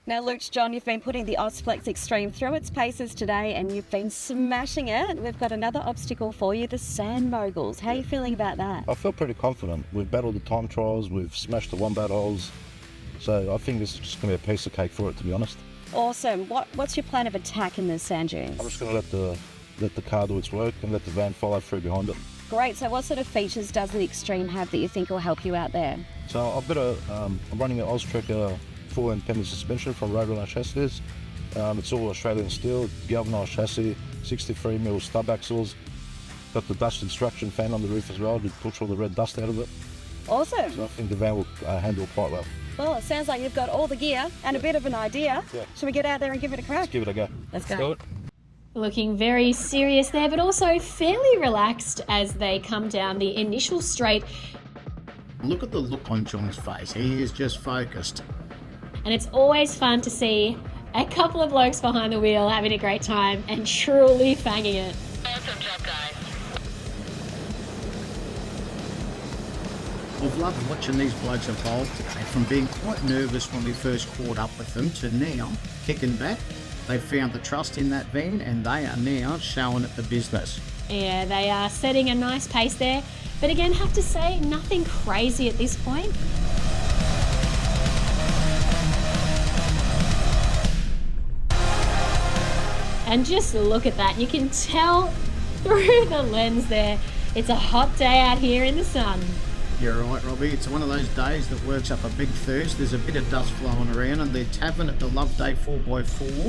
Now, Luke, John, you've been putting the Ausflex Extreme through its paces today and you've been smashing it. We've got another obstacle for you, the Sand Moguls. How are you feeling about that? I feel pretty confident. We've battled the time trials, we've smashed the wombat holes, so I think this is just going to be a piece of cake for it, to be honest. Awesome. What's your plan of attack in the sand dunes? I'm just going to let the car do its work and let the van follow through behind it. Great. So what sort of features does the Extreme have that you think will help you out there? So I've got I'm running an Ausflex full independent suspension from Roadrunner chassis. It's all Australian steel, galvanised chassis, 63mm stub axles. Got the dust extraction fan on the roof as well to push all the red dust out of it. Awesome. So I think the van will handle it quite well. Well, it sounds like you've got all the gear and a bit of an idea. Yeah. Shall we get out there and give it a crack? Let's give it a go. Let's go. Do it. Looking very serious there, but also fairly relaxed as they come down the initial straight. Look at the look on John's face. He is just focused. And it's always fun to see a couple of blokes behind the wheel having a great time and truly fanging it. Awesome job, guys. I've loved watching these blokes evolve today, from being quite nervous when we first caught up with them to now kicking back. They've found the trust in that van and they are now showing it the business. Yeah, they are setting a nice pace there, but again, have to say, nothing crazy at this point. And just look at that, you can tell through the lens there, it's a hot day out here in the sun. You're right, Robbie. It's one of those days that works up a big thirst. There's a bit of dust flowing around, and the tavern at the Loveday 4x4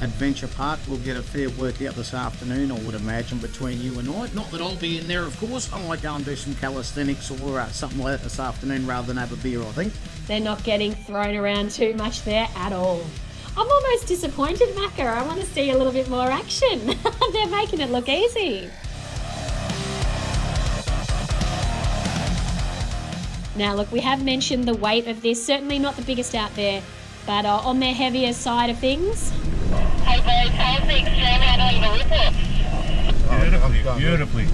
Adventure Park will get a fair workout this afternoon, I would imagine, between you and I. Not that I'll be in there, of course. I might go and do some calisthenics or something like that this afternoon rather than have a beer, I think. They're not getting thrown around too much there at all. I'm almost disappointed, Macca. I want to see a little bit more action. They're making it look easy. Now, look, we have mentioned the weight of this. Certainly not the biggest out there, but on their heavier side of things. Hey boys, how's the Extreme handling the reports? Beautifully.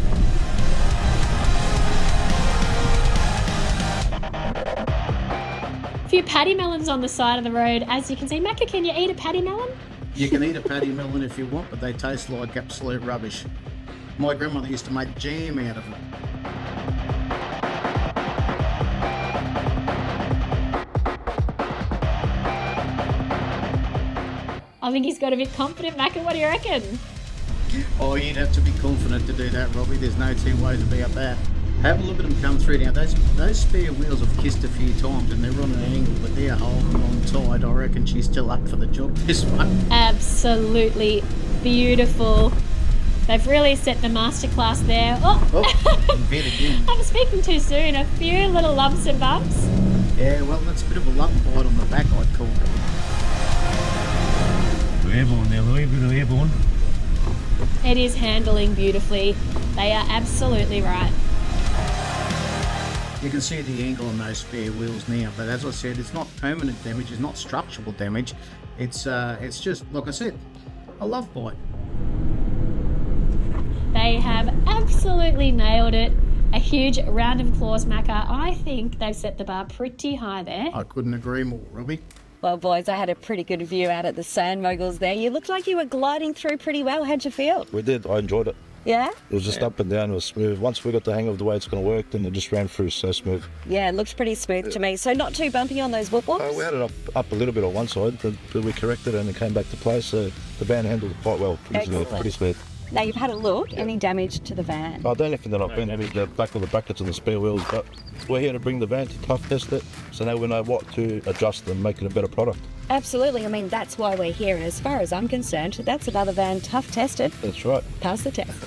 A few paddy melons on the side of the road. As you can see, Macca, can you eat a paddy melon? You can eat a paddy melon if you want, but they taste like absolute rubbish. My grandmother used to make jam out of them. I think he's got a bit confident, Macca. What do you reckon? Oh, you'd have to be confident to do that, Robbie. There's no two ways about that. Have a look at them come through now. Those spare wheels have kissed a few times and they're on an angle, but they're holding on tight. I reckon she's still up for the job, this one. Absolutely beautiful. They've really set the masterclass there. Oh, bit again. I'm speaking too soon. A few little lumps and bumps. Yeah, well, that's a bit of a love bite on the back, I'd call it. Airborne there, Louis, a bit of airborne. It is handling beautifully. They are absolutely right. You can see the angle on those spare wheels now, but as I said, it's not permanent damage, it's not structural damage. It's just, like I said, a love bite. They have absolutely nailed it. A huge round of applause, Macca. I think they've set the bar pretty high there. I couldn't agree more, Robbie. Well, boys, I had a pretty good view out at the Sand Moguls there. You looked like you were gliding through pretty well. How'd you feel? We did. I enjoyed it. Yeah? It was just up and down. It was smooth. Once we got the hang of the way it's going to work, then it just ran through so smooth. Yeah, it looks pretty smooth to me. So not too bumpy on those whoop-whoops? We had it up a little bit on one side, but we corrected it and it came back to place. So the van handled it quite well. Pretty smooth. Now, you've had a look. Any damage to the van? I don't think that I've been having the back of the brackets and the spare wheels, but we're here to bring the van to tough test it, so now we know what to adjust and make it a better product. Absolutely. I mean, that's why we're here. And as far as I'm concerned, that's another van tough tested. That's right. Pass the test.